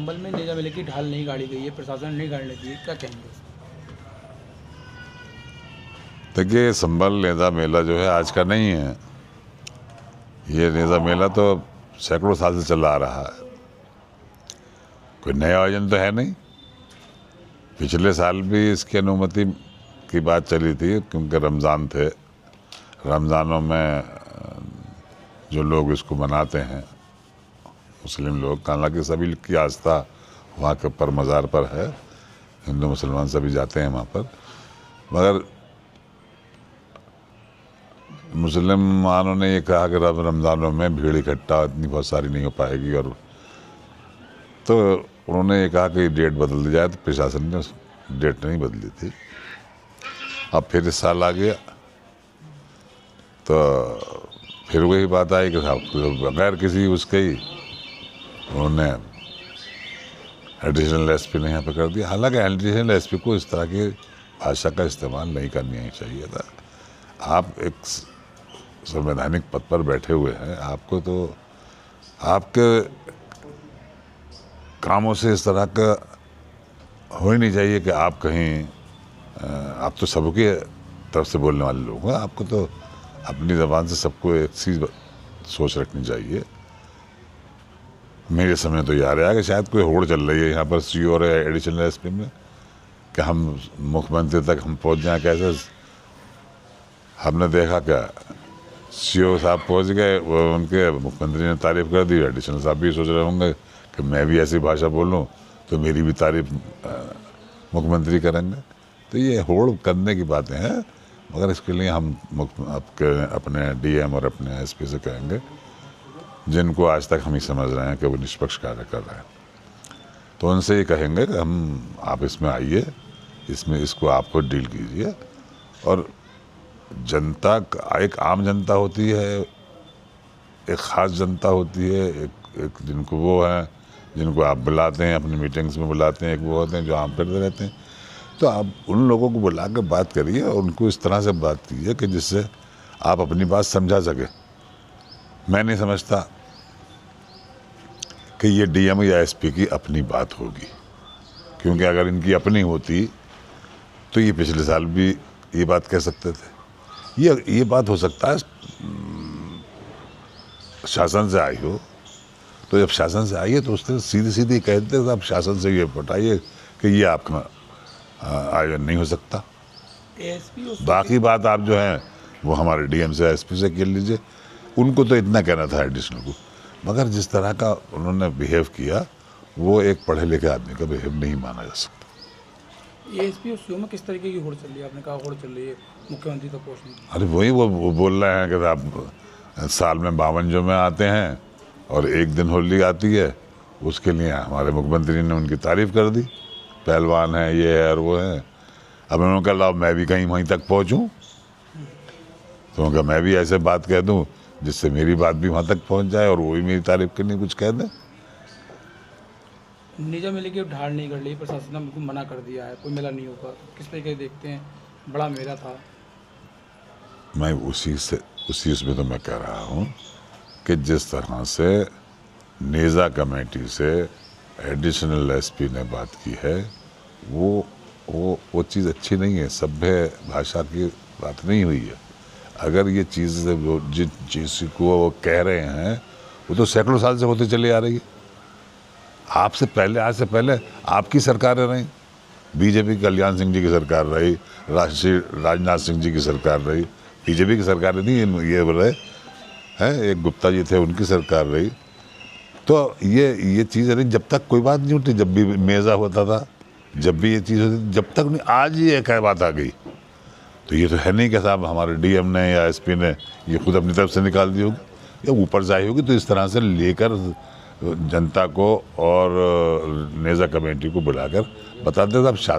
संभल में नेजा मेले की ढाल नहीं गाड़ी गई है, प्रशासन नहीं गाड़ने दी, क्या कहेंगे? देखिए, संभल नेजा मेला जो है आज का नहीं है। ये नेजा मेला तो सैकड़ों साल से चला आ रहा है, कोई नया आयोजन तो है नहीं। पिछले साल भी इसकी अनुमति की बात चली थी, क्योंकि रमज़ान थे। रमज़ानों में जो लोग इसको मनाते हैं मुस्लिम लोग, हालांकि सभी की आस्था वहाँ के ऊपर मज़ार पर है, हिंदू मुसलमान सभी जाते हैं वहाँ पर, मगर मुसलमानों ने ये कहा कि रमज़ानों में भीड़ इकट्ठा इतनी बहुत सारी नहीं हो पाएगी, और तो उन्होंने ये कहा कि डेट बदल दी जाए, तो प्रशासन ने डेट नहीं बदली थी। अब फिर इस साल आ गया तो फिर वही बात आई कि बगैर किसी उसके ही उन्होंने एडिशनल एसपी ने यहाँ पे कर दिया। हालांकि एडिशनल एसपी को इस तरह की भाषा का इस्तेमाल नहीं करनी चाहिए था। आप एक संवैधानिक पद पर बैठे हुए हैं, आपको तो आपके कामों से इस तरह का हो ही नहीं चाहिए कि आप कहीं आप तो सबके तरफ से बोलने वाले लोग हैं, आपको तो अपनी ज़बान से सबको एक सी सोच रखनी चाहिए। मेरे समय तो याद आया कि शायद कोई होड़ चल रही है यहाँ पर सीओ और एडिशनल एसपी में कि हम मुख्यमंत्री तक हम पहुँच जाएँ कैसे। हमने देखा क्या, सीओ साहब पहुँच गए, वो उनके मुख्यमंत्री ने तारीफ़ कर दी, एडिशनल साहब भी सोच रहे होंगे कि मैं भी ऐसी भाषा बोलूँ तो मेरी भी तारीफ़ मुख्यमंत्री करेंगे। तो ये होड़ करने की बातें हैं, मगर इसके लिए हम अपने डीएम और अपने एसपी से कहेंगे, जिनको आज तक हम ही समझ रहे हैं कि वो निष्पक्ष कार्य कर रहे हैं, तो उनसे ये कहेंगे कि आप इसमें आइए, इसमें इसको आपको डील कीजिए। और जनता एक आम जनता होती है, एक ख़ास जनता होती है, एक जिनको वो है, जिनको आप बुलाते हैं अपनी मीटिंग्स में बुलाते हैं, एक वो होते हैं जो आम फिरते रहते हैं। तो आप उन लोगों को बुला कर बात करिए और उनको इस तरह से बात कीजिए कि जिससे आप अपनी बात समझा सके। मैं नहीं समझता कि ये डीएम या एसपी की अपनी बात होगी, क्योंकि अगर इनकी अपनी होती तो ये पिछले साल भी ये बात कह सकते थे। ये बात हो सकता है शासन से आई हो, तो जब शासन से आई है तो उसने सीधी सीधी कह देते थे, आप शासन से ये बताइए कि ये आपका आयोजन नहीं हो सकता। बाकी बात आप जो है वो हमारे डीएम से एसपी से कर लीजिए, उनको तो इतना कहना था एडिशनल को। मगर जिस तरह का उन्होंने बिहेव किया वो एक पढ़े लिखे आदमी का बिहेव नहीं माना जा सकता। एसपी और सीओ में किस तरीके की होड़ चल रही है? आपने कहा होड़ चल रही है मुख्यमंत्री तक पहुँचने की। अरे वही वो बोल रहे हैं कि आप साल में 52 जो में आते हैं और एक दिन होली आती है, उसके लिए हमारे मुख्यमंत्री ने उनकी तारीफ़ कर दी, पहलवान है, ये है और वो है। अब उन्होंने कहा लाओ मैं भी कहीं वहीं तक पहुँचूँ, तो उनका मैं भी ऐसे बात कह दूँ जिससे मेरी बात भी वहाँ तक पहुँच जाए और वो भी मेरी तारीफ़ के लिए कुछ कह दें। नेजा मेले की ढाल नहीं कर ली, प्रशासन ने बिल्कुल मना कर दिया है, कोई मेला नहीं होगा, किस तरीके देखते हैं? बड़ा मेला था। मैं उसी उसमें तो मैं कह रहा हूँ कि जिस तरह से नेजा कमेटी से एडिशनल एसपी ने बात की है वो चीज़ अच्छी नहीं है, सभ्य भाषा की बात नहीं हुई है। अगर ये चीज़ जिस चीज़ को वो कह रहे हैं वो तो सैकड़ों साल से होते चले आ रही है। आपसे पहले, आज से पहले आपकी सरकारें रही, बीजेपी की कल्याण सिंह जी की सरकार रही, राजनाथ सिंह जी की सरकार रही, बीजेपी की सरकार नहीं ये रहे हैं, एक गुप्ता जी थे उनकी सरकार रही। तो ये चीज़ नहीं, जब तक कोई बात नहीं उठी, जब भी मेज़ा होता था, जब भी ये चीज़ होती, जब तक नहीं, आज ही एक बात आ गई। तो ये तो है नहीं कि साहब हमारे डीएम ने या एसपी ने ये खुद अपनी तरफ से निकाल दी होगी या ऊपर से आई होगी। तो इस तरह से लेकर जनता को और नेजा कमेटी को बुलाकर बताते थे अब शासन